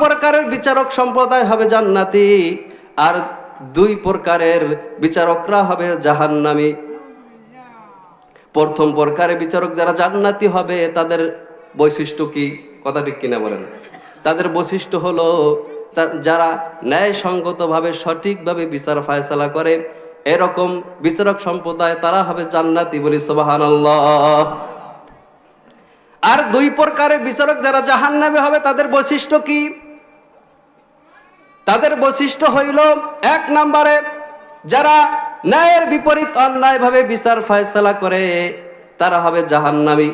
প্রকারের বিচারক সম্প্রদায় হবে জান্নাতি, আর 2 প্রকারের বিচারকরা হবে জাহান্নামী। প্রথম প্রকারের বিচারক যারা জান্নাতি হবে তাদের বৈশিষ্ট্য কি? কথা ঠিক কিনা বলেন? তাদের বৈশিষ্ট্য হলো যারা ন্যায়সঙ্গতভাবে সঠিকভাবে বিচার ফায়সালা করে, এরকম বিচারক সম্প্রদায় তারা হবে জান্নাতি, বলি সুবহানাল্লাহ। আর 2 প্রকারের বিচারক যারা জাহান্নামী হবে তাদের বৈশিষ্ট্য কি? তাদের বৈশিষ্ট্য হইল 1 নম্বরে যারা ন্যায়ের বিপরীত অন্যায়ভাবে বিচার ফায়সালা করে তারা হবে জাহান্নামী,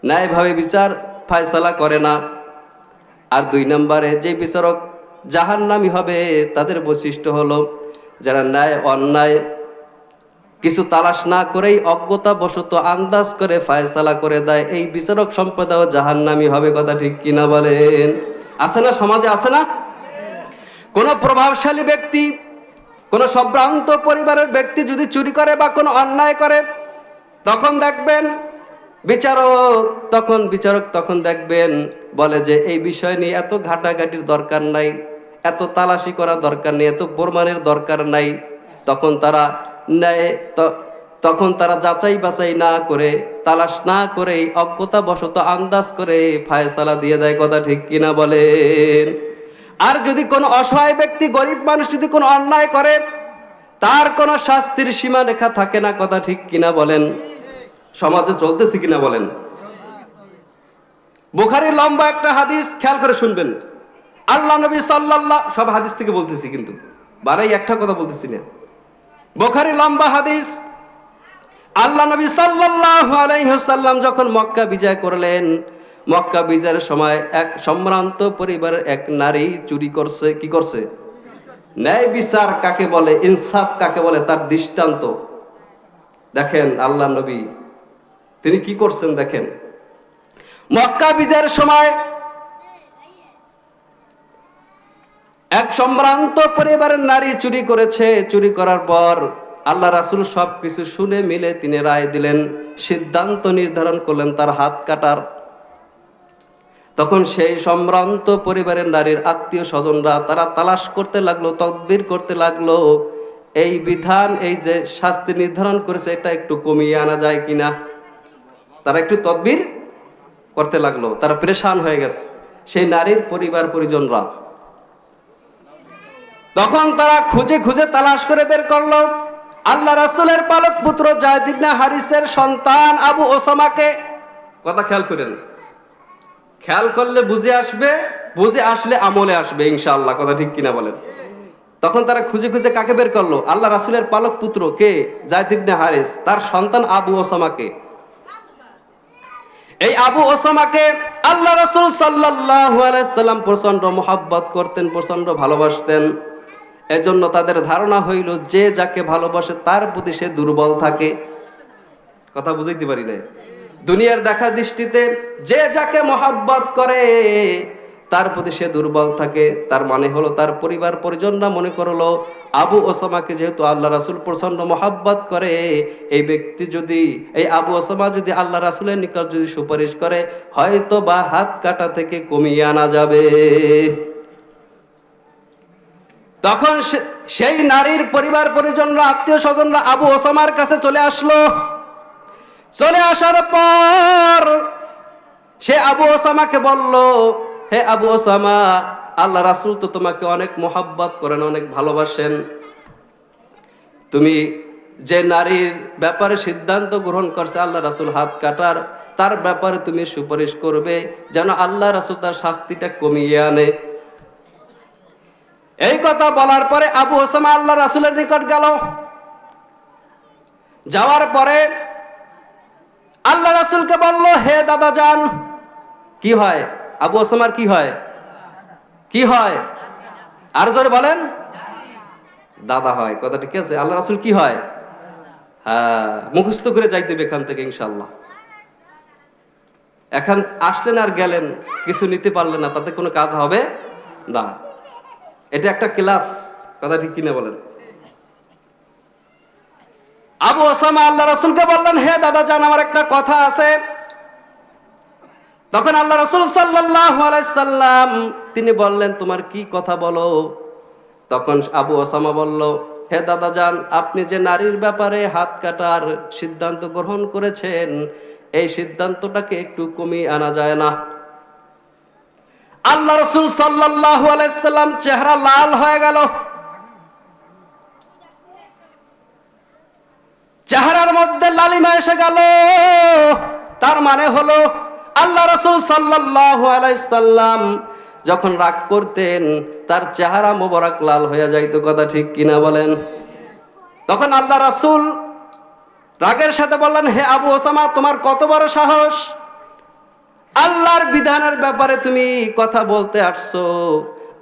ন্যায়ভাবে বিচার ফায়সালা করে না। আর 2 নম্বরে যে বিচারক জাহান্নামী হবে তাদের বৈশিষ্ট্য হলো যারা ন্যায় অন্যায় কিছু তালাশ না করেই অজ্ঞতাবশত আন্দাজ করে ফায়সালা করে দেয়, এই বিচারক সম্প্রদায় জাহান্নামী হবে। কথা ঠিক কিনা বলেন? আছে না, সমাজে আছে না? কোন প্রভাবশালী ব্যক্তি, কোন সম্ভ্রান্ত পরিবারের ব্যক্তি যদি চুরি করে বা কোনো অন্যায় করে, তখন দেখবেন বিচারক তখন দেখবেন বলে যে এই বিষয় নিয়ে এত ঘাটাঘাটির দরকার নাই, এত তালাশি করার দরকার নেই, এত প্রমাণের দরকার নাই। তখন তারা যাচাই বাছাই না করে, তালাশ না করে অজ্ঞতাবশত আন্দাজ করে ফায়সালা দিয়ে দেয়। কথা ঠিক কিনা বলেন? আর যদি কোনো অসহায় ব্যক্তি, গরিব মানুষ যদি কোনো অন্যায় করে, তার কোনো শাস্তির সীমা রেখা থাকে না। কথা ঠিক কিনা বলেন? সমাজে চলতেছে কিনা বলেন? বুখারীর লম্বা একটা হাদিস, খেয়াল করে শুনবেন। আল্লাহ নবী সাল্লাল্লাহু, সব হাদিস থেকে বলতেছি কিন্তু বারাই একটা কথা বলতেছি না। বুখারীর লম্বা হাদিস, আল্লাহ নবী সাল্লাল্লাহু আলাইহি ওয়াসাল্লাম যখন মক্কা বিজয় করলেন, মক্কা বিজয়ের সময় এক সম্ভ্রান্ত পরিবারের এক নারী চুরি করছে। কি করছে? ন্যায় বিচার কাকে বলে, ইনসাফ কাকে বলে, তার দৃষ্টান্ত দেখেন আল্লাহ নবী তিনি কি করছেন। দেখেন, মক্কা বিজয়ের সময় এক সম্ভ্রান্ত পরিবারের নারী চুরি করেছে। চুরি করার পর আল্লাহ রাসূল সবকিছু শুনে মিলে তিনি রায় দিলেন, সিদ্ধান্ত নির্ধারণ করলেন তার হাত কাটার। তখন সেই সম্ভ্রান্ত পরিবারের নারীর আত্মীয় স্বজনরা তারা তালাশ করতে লাগলো, তদবির করতে লাগলো, এই বিধান, এই যে শাস্তি নির্ধারণ করেছে এটা একটু কমিয়ে আনা যায় কিনা। তারা একটু তদবির করতে লাগলো, তারা পেরেশান হয়ে গেছে সেই নারীর পরিবার পরিজনরা। তখন তারা খুঁজে খুঁজে তালাশ করে বের করলো আল্লাহ রাসূলের পালক পুত্র যায়েদ ইবনে হারিসের সন্তান আবু ওসামাকে। কথা খেয়াল করেন, খেয়াল করলে বুঝে আসবে, বুঝে আসলে আমলে আসবে ইনশাআল্লাহ। কথা ঠিক কিনা বলেন? তখন তারা খুঁজে খুঁজে কাকে বের করলো? আল্লাহ রাসূলের পালক পুত্র কে? যায়েদ ইবনে হারিস, তার সন্তান আবু ওসামাকে। এই আবু ওসামাকে আল্লাহ রাসূল সাল্লাল্লাহু আলাইহি সাল্লাম প্রচন্ড মহব্বত করতেন, প্রচন্ড ভালোবাসতেন। এজন্য তাদের ধারণা হইল যে যাকে ভালোবাসে তার প্রতি সে দুর্বল থাকে। কথা বুঝাইতে পারি না? দুনিয়ার দেখা দৃষ্টিতে যে যাকে মহব্বত করে তার প্রতি সে দুর্বল থাকে। তার মানে হলো তার পরিবার পরিজনরা মনে করলো আবু ওসামাকে যেহেতু আল্লাহ রাসূল প্রচন্ড মহব্বত করে, এই ব্যক্তি যদি, এই আবু ওসামা যদি আল্লাহ রাসূলের নিকট যদি সুপারিশ করে, হয়তো বা হাত কাটা থেকে কমিয়ে আনা যাবে। তখন সেই নারীর পরিবার পরিজনরা, আত্মীয় স্বজনরা আবু ওসামার কাছে চলে আসলো। চলে আসার পর সে আবু ওসামাকে বলল, হে আবু ওসামা, আল্লাহ রাসূল তো তোমাকে অনেক মহব্বত করেন, অনেক ভালোবাসেন। তুমি যে নারীর ব্যাপারে সিদ্ধান্ত গ্রহণ করছে আল্লাহ রাসূল হাত কাটার, তার ব্যাপারে তুমি সুপারিশ করবে যেন আল্লাহ রাসূল তার শাস্তিটা কমিয়ে আনে। এই কথা বলার পরে আবু ওসামা আল্লাহ রাসূলের নিকট গেল। যাওয়ার পরে আল্লাহ রাসূলকে বলল, হে দাদা যান। কি হয়? আবু ওসামার কি হয়? কি হয়? আর জোরে বলেন। দাদা হয়। কথা ঠিক আছে? আল্লাহ রাসূল কি হয়? হ্যাঁ, মুখস্থ করে যাইতে হবে এখান থেকে ইনশাআল্লাহ। এখন আসলেন আর গেলেন, কিছু নিতে পারলেন না, তাতে কোনো কাজ হবে না। এটা একটা ক্লাস। কথা ঠিক কিনা বলেন? আবু ওসামা আল্লাহ রাসূলকে বললেন, হে দাদা যান, আমার একটা কথা আছে। তখন আল্লাহ রাসূল সাল্লাল্লাহু আলাইহি সাল্লাম তিনি বললেন, তোমার কি কথা বলো? তখন আবু ওসামা বলল, হে দাদাজান, আপনি যে নারীর ব্যাপারে হাত কাটার সিদ্ধান্ত গ্রহণ করেছেন, এই সিদ্ধান্তটাকে একটু কমিয়ে আনা যায় না? আল্লাহ রাসূল সাল্লাল্লাহু আলাইহি সাল্লাম চেহারা লাল হয়ে গেল, চেহারার মধ্যে লালিমা এসে গেল। তার মানে হলো আল্লাহ রাসূল সাল্লাল্লাহু আলাইহি সাল্লাম যখন রাগ করতেন তার চেহারা মোবারক লাল হয়ে যাইতো। কথা ঠিক কিনা বলেন? তখন আল্লাহ রাসূল রাগের সাথে বললেন, হে আবু ওসামা, তোমার কত বড় সাহস! আল্লাহর বিধানের ব্যাপারে তুমি কথা বলতে আসছো,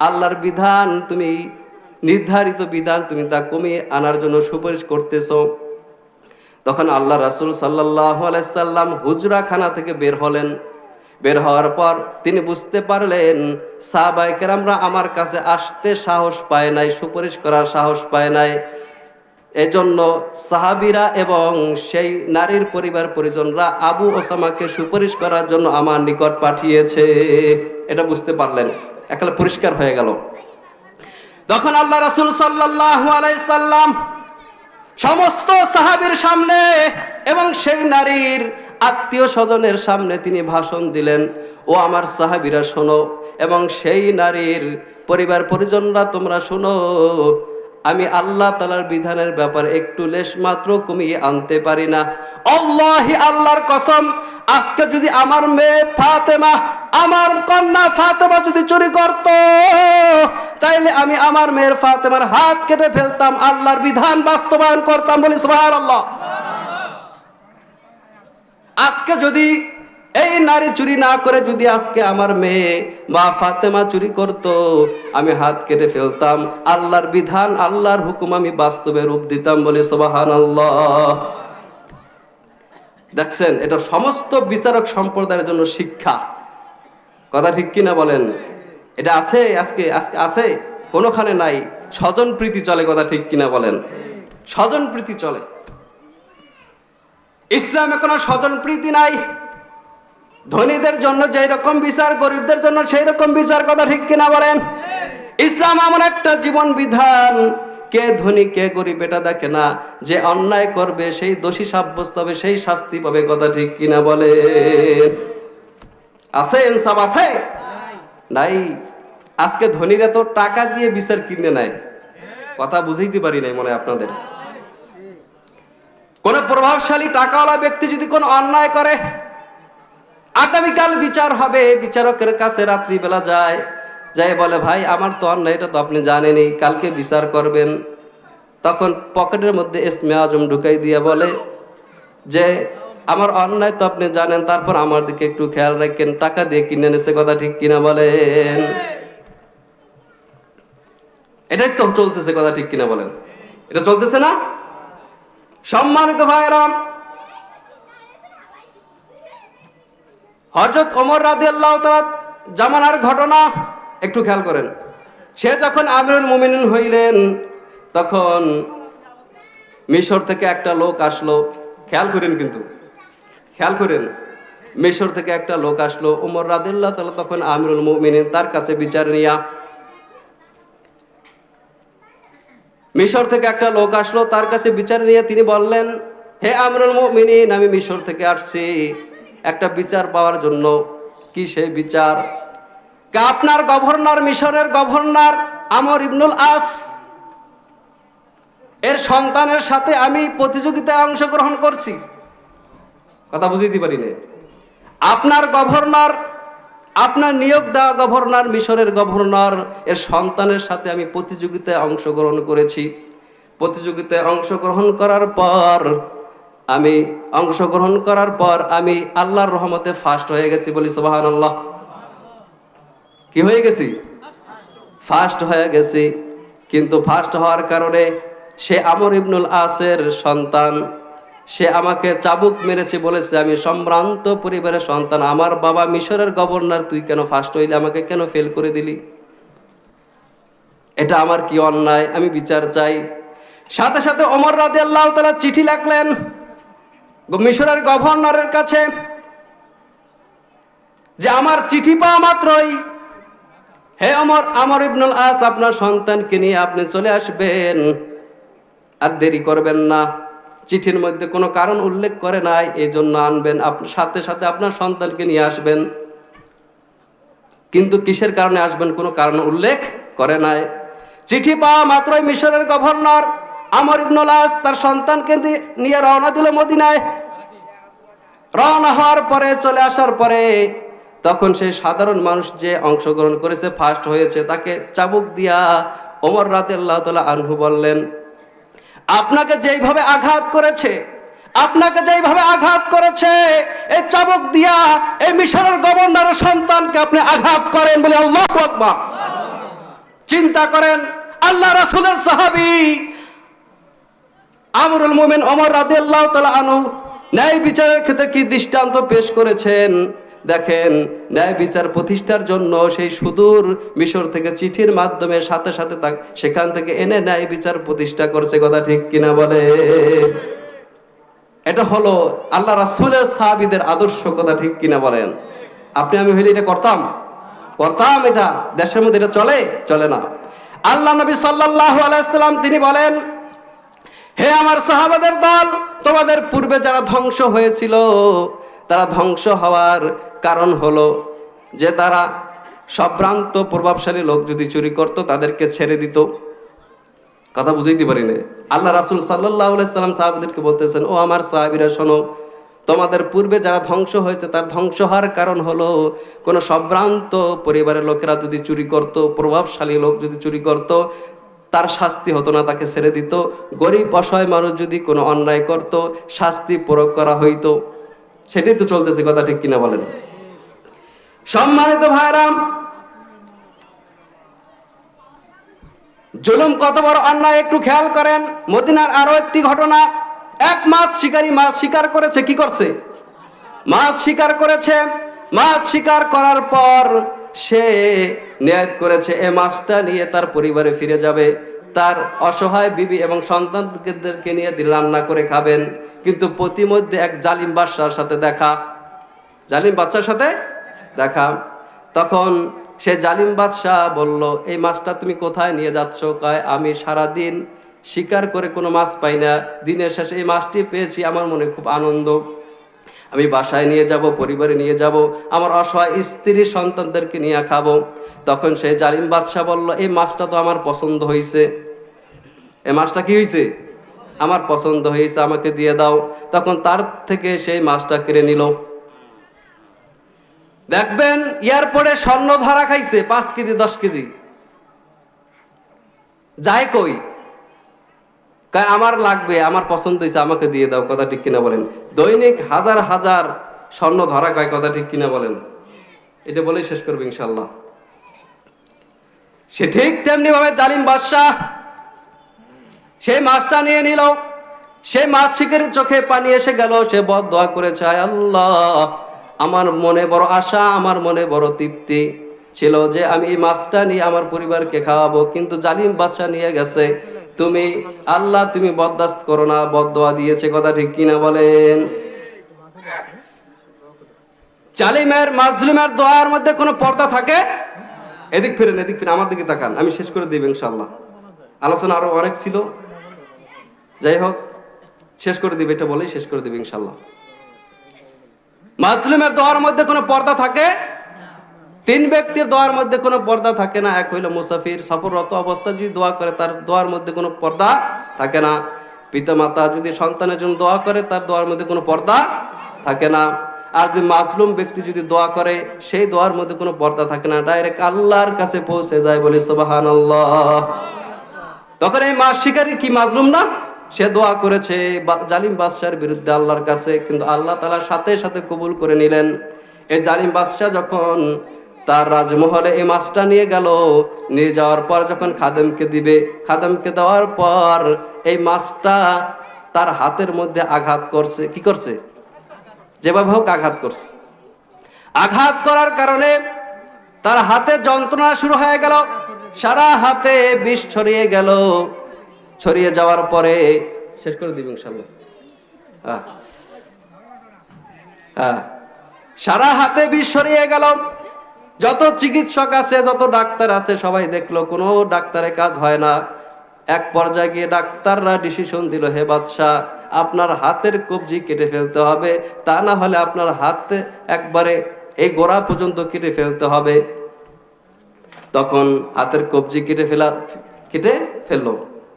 আল্লাহর বিধান তুমি নির্ধারিত বিধান তুমি তা কমিয়ে আনার জন্য সুপারিশ করতেছো। তখন আল্লাহ রাসূল সাল্লাল্লাহু আলাইহি সাল্লাম হুজরা খানা থেকে বের হলেন। বের হওয়ার পর তিনি বুঝতে পারলেন সাহাবায়ে কেরামরা আমার কাছে আসতে সাহস পায় নাই, সুপারিশ করার সাহস পায় নাই। এজন্য সাহাবীরা এবং সেই নারীর পরিবার পরিজনরা আবু ওসামাকে সুপারিশ করার জন্য আমার নিকট পাঠিয়েছে। এটা বুঝতে পারলেন, একেবারে পরিষ্কার হয়ে গেল। তখন আল্লাহ রাসূল সাল্লাল্লাহু আলাইহি সাল্লাম সমস্ত সাহাবীর সামনে এবং সেই নারীর আত্মীয় স্বজনের সামনে তিনি ভাষণ দিলেন, ও আমার সাহাবীরা শোনো, এবং সেই নারীর পরিবার পরিজনরা তোমরা শোনো, আমি আল্লাহ তাআলার বিধানের ব্যাপারে একটু লেশ মাত্র কমিয়ে আনতে পারি না। আল্লাহি, আল্লাহর কসম, আজকে যদি আমার মেয়ে ফাতেমা, আমার কন্যা ফাতেমা যদি চুরি করত, তাইলে আমি আমার মেয়ের ফাতেমার হাত কেটে ফেলতাম, আল্লাহর বিধান বাস্তবায়ন করতাম। বলি সুবহানাল্লাহ। আজকে যদি এই নারী চুরি না করে যদি আজকে আমার মেয়ে বা ফাতেমা চুরি করত, আমি হাত কেটে ফেলতাম, আল্লাহর বিধান আল্লাহর হুকুম আমি বাস্তবে রূপ দিতাম। বলি সুবহানাল্লাহ। দেখছেন, এটা সমস্ত বিচারক সম্প্রদায়ের জন্য শিক্ষা। কথা ঠিক কিনা বলেন? এটা আছে আজকে আজকে আছে, কোনোখানে নাই। স্বজন প্রীতি চলে। কথা ঠিক কিনা বলেন? স্বজন প্রীতি চলে। ইসলামে কোনো স্বজন প্রীতি নাই। ধনীদের জন্য যেই রকম বিচার, গরিবদের জন্য সেই রকম বিচার। কথা ঠিক কিনা বলেন? ইসলাম এমন একটা জীবন বিধান, কে ধনী কে গরিব এটা দেখে না। যে অন্যায় করবে সেই দোষী সাব্যস্ত হবে, সেই শাস্তি পাবে। কথা ঠিক কিনা বলে? আছে ইনসাফ? আছে? নাই। আজকে ধনীরা তো টাকা দিয়ে বিচার কিনে নেয়। কথা বুঝাইতে পারি নাই মনে হয় আপনাদের। কোন প্রভাবশালী টাকাওয়ালা ব্যক্তি যদি কোন অন্যায় করে, আগামীকাল বিচার হবে, বিচারকের কাছে রাত্রিবেলা যায়, যাই বলে, ভাই আমার তো অন্যায়, এটা তো আপনি জানেনই, কালকে বিচার করবেন। তখন পকেটের মধ্যে ইসমে আজম ঢুকাই দিয়ে বলে যে আমার অন্যায় তো আপনি জানেন, তারপর আমার দিকে একটু খেয়াল রাখেন, টাকা দিয়ে কিনে এনেছে। কথা ঠিক কিনা বলেন? এটাই তো চলতেছে। কথা ঠিক কিনা বলেন? এটা চলতেছে না? সম্মানিত ভাইরা, হযরত ওমর রাদিয়াল্লাহু তাআলা জামানার ঘটনা একটু খেয়াল করেন। সে যখন আমিরুল মুমিনিন হইলেন, তখন মিশর থেকে একটা লোক আসলো। খেয়াল করেন, কিন্তু খেয়াল করেন, মিশর থেকে একটা লোক আসলো। ওমর রাদিয়াল্লাহু তাআলা তখন আমিরুল মুমিনিন, তার কাছে বিচার নিয়া। মিশর থেকে একটা লোক আসলো, তার কাছে বিচার নিয়ে তিনি বললেন, হে আমিরুল মুমিনিন, আমি মিশর থেকে আসছি একটা বিচার পাওয়ার জন্য। কি সেই বিচার? আপনার গভর্নর, মিশরের গভর্নর আমর ইবনুল আস এর সন্তানের সাথে আমি প্রতিযোগিতায় অংশগ্রহণ করছি। কথা বুঝিতে পারি না। আপনার গভর্নর, আপনার নিয়োগ দেওয়া গভর্নর, মিশরের গভর্নর এর সন্তানের সাথে আমি প্রতিযোগিতায় অংশগ্রহণ করেছি। প্রতিযোগিতায় অংশগ্রহণ করার পর আমি আল্লাহর রহমতে ফার্স্ট হয়ে গেছি। বলি সুবহানাল্লাহ। কি হয়ে গেছি? ফার্স্ট হয়ে গেছি। কিন্তু ফার্স্ট হওয়ার কারণে সে আমর ইবনুল আসের সন্তান, সে আমাকে চাবুক মেরেছে, বলেছে আমি সম্ভ্রান্ত পরিবারের সন্তান, আমার বাবা মিশরের গভর্নর, তুই কেন ফার্স্ট হইলি, আমাকে কেন ফেল করে দিলি? এটা আমার কি অন্যায়, আমি বিচার চাই। সাথে সাথে ওমর রাদিয়াল্লাহু তাআলা চিঠি লিখলেন মিশরের গভর্নরের কাছে। যে আমার চিঠি পাওয়া মাত্রই, হে আমর ইবনুল আস, আপনার সন্তানকে নিয়ে আপনি চলে আসবেন, আর দেরি করবেন না। চিঠির মধ্যে কোনো কারণ উল্লেখ করে নাই, এই জন্য আনবেন, সাথে সাথে আপনার সন্তানকে নিয়ে আসবেন। কিন্তু কিসের কারণে আসবেন কোনো কারণ উল্লেখ করে নাই। চিঠি পাওয়া মাত্রই মিশরের গভর্নর আমর ইবনুল আস তার সন্তানকে নিয়ে রওনা দিল মদিনায়। রওনা হওয়ার পরে, চলে আসার পরে, তখন সেই সাধারণ মানুষ যে অংশগ্রহণ করেছে, ফার্স্ট হয়েছে, তাকে চাবুক দিয়া ওমর রাদিয়াল্লাহু তাআলা আনহু বললেন, আপনাকে যেইভাবে আঘাত করেছে, এই চাবুক দিয়া এই মিশরের গভর্নরের সন্তানকে আপনি আঘাত করেন বলে আল্লাহু আকবার। চিন্তা করেন, আল্লাহ রাসূলের সাহাবী আমরুল মুমিন ওমর রাদিয়াল্লাহু তাআলা আনহু ন্যায় বিচারের ক্ষেত্রে কি দৃষ্টান্ত পেশ করেছেন। দেখেন, ন্যায় বিচার প্রতিষ্ঠার জন্য সেই সুদূর মিশর থেকে চিঠির মাধ্যমে সাথে সাথে সেখান থেকে এনে ন্যায় বিচার প্রতিষ্ঠা করছে। কথা ঠিক কিনা বলে? এটা হলো আল্লাহ রাসূলের সাহাবীদের আদর্শ। কথা ঠিক কিনা বলেন? আপনি আমি হইলে এটা করতাম? এটা দেশের মধ্যে এটা চলে না। আল্লাহ নবী সাল্লাল্লাহু আলাইহি সাল্লাম তিনি বলেন, হে আমার সাহাবাদের দল, তোমাদের পূর্বে যারা ধ্বংস হয়েছিল, তারা ধ্বংস হওয়ার কারণ হলো যে তারা সম্ভ্রান্ত প্রভাবশালী লোক যদি চুরি করত, তাদেরকে ছেড়ে দিত। কথা বুঝাইতে পারি না। আল্লাহ রাসূল সাল্লাল্লাহু আলাইহি সাল্লাম সাহাবাদেরকে বলতেছেন, ও আমার সাহাবীরা শোনো, তোমাদের পূর্বে যারা ধ্বংস হয়েছে তার ধ্বংস হওয়ার কারণ হলো কোনো সম্ভ্রান্ত পরিবারের লোকেরা যদি চুরি করত, প্রভাবশালী লোক যদি চুরি করত, তার শাস্তি হতো না, তাকে ছেড়ে দিত। গরিব অসহায় মানুষ যদি কোনো অন্যায় করত, শাস্তি প্রয়োগ করা হইতো। সেটাই তো চলতেছে। কথা ঠিক কিনা বলেন? সম্মানিত ভাইরা, জুলুম কত বড় অন্যায় একটু খেয়াল করেন। মদিনার আরো একটি ঘটনা, এক মাছ শিকারী মাছ শিকার করেছে। কি করছে? মাছ শিকার করেছে। মাছ শিকার করার পর সে নিয়ত করেছে এই মাছটা নিয়ে তার পরিবারে ফিরে যাবে, তার অসহায় বিবি এবং সন্তানদেরকে নিয়ে রান্না করে খাবেন। কিন্তু প্রতিমধ্যে এক জালিম বাদশার সাথে দেখা। তখন সে জালিম বাদশাহ বলল, এই মাছটা তুমি কোথায় নিয়ে যাচ্ছ? কয়, আমি সারাদিন শিকার করে কোনো মাছ পাই না, দিনের শেষে এই মাছটি পেয়েছি, আমার মনে খুব আনন্দ, আমি বাসায় নিয়ে যাব, পরিবারে নিয়ে যাব, আমার অসহায় স্ত্রী সন্তানদেরকে নিয়ে খাবো। তখন সেই জালিম বাদশাহ বলল, এই মাছটা তো আমার পছন্দ হয়েছে। এই মাছটা কি হয়েছে? আমার পছন্দ হয়েছে, আমাকে দিয়ে দাও। তখন তার থেকে সেই মাছটা কেড়ে নিল। দেখবেন এরপরে স্বর্ণ ধরা খাইছে 5 কেজি 10 কেজি। যাই কই, আমার লাগবে, আমার পছন্দ হয়েছে, আমাকে দিয়ে দাও। কথা ঠিক কিনা বলেন? দৈনিক হাজার হাজার স্বর্ণ ধরা খায়। কথা ঠিক কিনা বলেন? এটা বলেই শেষ করবো ইনশাল্লাহ। সে ঠিক তেমনি ভাবে জালিম বাদশাহ সেই মাছটা নিয়ে নিল। সেই মাছ শিকারীর চোখে পানি এসে গেল। সে বদদোয়া করেছে, আয় আল্লাহ, আমার মনে বড় আশা, আমার মনে বড় তৃপ্তি ছিল যে আমি এই মাছটা নিয়ে আমার পরিবারকে খাওয়াবো, কিন্তু জালিম বাদশা নিয়ে গেছে। তুমি আল্লাহ, তুমি বরদাস্ত করো না, বদদোয়া দিয়েছে। কথা ঠিক কিনা বলেন? জালিমের মাজলুমের দোয়ার মধ্যে কোনো পর্দা থাকে? এদিক ফিরেন, আমার দিকে তাকান, আমি শেষ করে দিব ইনশাআল্লাহ। আলোচনা আরো অনেক ছিল, যাই হোক শেষ করে দিবে, এটা বলেই শেষ করে দিবে ইনশাআল্লাহ। মাজলুমের দোয়ার মধ্যে কোনো পর্দা থাকে? 3 ব্যক্তির দোয়ার মধ্যে কোনো পর্দা থাকে না। এক হইল মুসাফির, সফররত অবস্থায় যদি দোয়া করে তার দোয়ার মধ্যে কোনো পর্দা থাকে না। পিতামাতা যদি সন্তানের জন্য দোয়া করে তার দোয়ার মধ্যে কোনো পর্দা থাকে না। আর যে মাজলুম ব্যক্তি যদি দোয়া করে সেই দোয়ার মধ্যে কোনো পর্দা থাকে না, ডাইরেক্ট আল্লাহর কাছে পৌঁছে যায়। বলি সুবহানাল্লাহ। তখন এই মাছ শিকারী কি মাজলুম না? সে দোয়া করেছে জালিম বাদশার বিরুদ্ধে আল্লাহর কাছে, কিন্তু আল্লাহ তাআলা সাথে সাথে কবুল করে নিলেন। এই জালিম বাদশা যখন তার রাজমহলে এই মাছটা নিয়ে গেল, নিয়ে যাওয়ার পর যখন খাদেমকে দিবে, খাদেমকে দেওয়ার পর এই মাছটা তার হাতের মধ্যে আঘাত করছে। কি করছে? যেভাবে হোক আঘাত করছে। আঘাত করার কারণে তার হাতে যন্ত্রণা শুরু হয়ে গেল, সারা হাতে বিষ ছড়িয়ে গেল। ছড়িয়ে যাওয়ার পরে শেষ করে দিব ইনশাআল্লাহ। সারা হাতে বিষ ছড়িয়ে গেল। যত চিকিৎসক আছে, যত ডাক্তার আছে, সবাই দেখলো কোনো ডাক্তারের কাজ হয় না। এক পর্যায়ে গিয়ে ডাক্তাররা ডিসিশন দিল, হে বাদশাহ, আপনার হাতের কবজি কেটে ফেলতে হবে, তা না হলে আপনার হাতে একবারে এই গোড়া পর্যন্ত কেটে ফেলতে হবে। তখন হাতের কবজি কেটে ফেললো।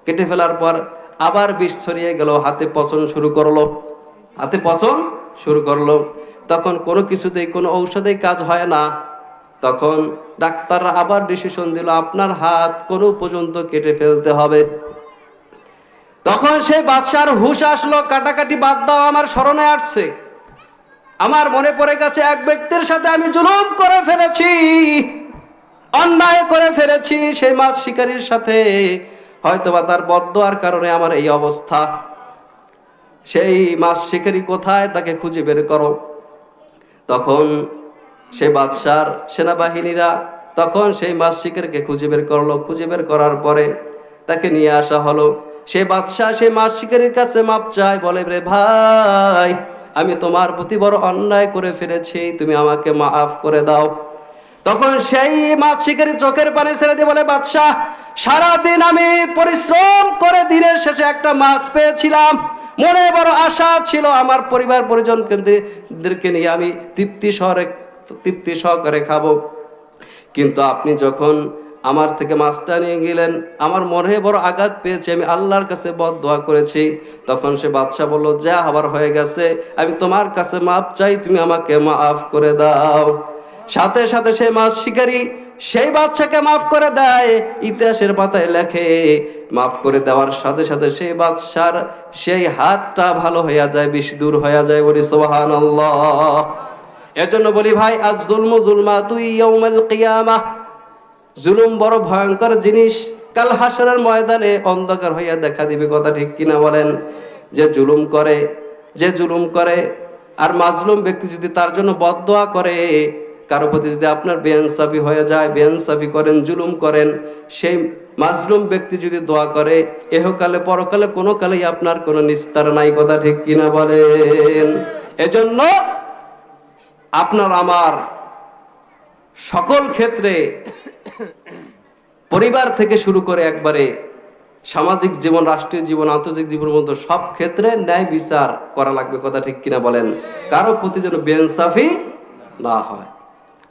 কেটে ফেলার পর আবার বিষ ছড়িয়ে গেল, হাতে পচন শুরু করলো। তখন কোনো কিছুতেই, কোনো ঔষধেই কাজ হয় না। তখন ডাক্তাররা আবার ডিসিশন দিল, আপনার হাত কোনো পর্যন্ত কেটে ফেলতে হবে। তখন সেই বাদশার হুঁশ আসলো, কাটাকাটি বাদ দাও, আমার স্মরণে আসছে, আমার মনে পড়ে গেছে এক ব্যক্তির সাথে আমি জুলুম করে ফেলেছি, অন্যায় করে ফেলেছি, সেই মাছ শিকারীর সাথে। হয়তোবা তার বদদোয়ার কারণে আমার এই অবস্থা। সেই মাছ শিকারী কোথায়, তাকে খুঁজে বের করো। তখন সে বাদশার সেনাবাহিনীরা তখন সেই মাছ শিকারীকে খুঁজে বের করলো। খুঁজে বের করার পরে তাকে নিয়ে আসা হলো। সে বাদশাহ সেই মাছ শিকারীর কাছে মাপ চায়, বলে, রে ভাই, আমি তোমার প্রতি বড় অন্যায় করে ফেলেছি, তুমি আমাকে মাফ করে দাও। তখন সেই মাছ শিকারী চোখের পানি ছেড়ে দিয়ে বলে, বাদশাহ, সারাদিন আমি পরিশ্রম করে দিনের শেষে একটা মাছ পেয়েছিলাম, মনে বড় আশা ছিল আমার পরিবার পরিজনকে নিয়ে আমি তৃপ্তি সহকারে খাবো। কিন্তু আপনি যখন আমার থেকে মাছটা নিয়ে গেলেন, আমার মনে বড় আঘাত পেয়েছে, আমি আল্লাহর কাছে বদদোয়া করেছি। তখন সে বাদশাহ বলল, যা হবার হয়ে গেছে, আমি তোমার কাছে মাপ চাই, তুমি আমাকে মাফ করে দাও। সাথে সাথে সেই মাছ শিকারী সেই বাদশাকে মাফ করে দেয়। ইতিহাসের পাতায় লেখে, মাফ করে দেওয়ার সাথে সাথে সেই বাদশার সেই হাতটা ভালো হইয়া যায়, বিষ দূর হইয়া যায়। বলি সুবহানাল্লাহ। এজন্য বলি ভাই, আজ জুলমু জুলমাতুন ইয়াউমাল কিয়ামাহ, জুলুম বড় ভয়ঙ্কর জিনিস, কাল হাসরের ময়দানে অন্ধকার হইয়া দেখা দিবে। কথা ঠিক কিনা বলেন? যে জুলুম করে আর মাজলুম ব্যক্তি যদি তার জন্য বদদোয়া করে, কারো প্রতি যদি আপনার বেইনসাফি হয়ে যায়, বেইনসাফি করেন, জুলুম করেন, সেই মাজলুম ব্যক্তি যদি দোয়া করে, এহকালে পরকালে কোনো কালেই আপনার কোনো নিস্তার নাই। কথা ঠিক কিনা বলেন? এজন্য আপনার আমার সকল ক্ষেত্রে, পরিবার থেকে শুরু করে একবারে সামাজিক জীবন, রাষ্ট্রীয় জীবন, আন্তর্জাতিক জীবনের মধ্যে সব ক্ষেত্রে ন্যায় বিচার করা লাগবে। কথা ঠিক কিনা বলেন? কারো প্রতি যেন বেইনসাফি না হয়।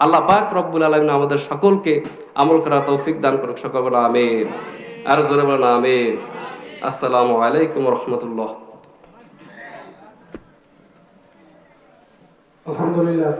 আল্লাহ পাক রব্বুল আলামিন আমাদের সকলকে আমল করার তৌফিক দান করুক। সকল বলেন আমিন। আর জোরে বলেন আমিন। আসসালামু আলাইকুম ওয়া রাহমাতুল্লাহ। আলহামদুলিল্লাহ।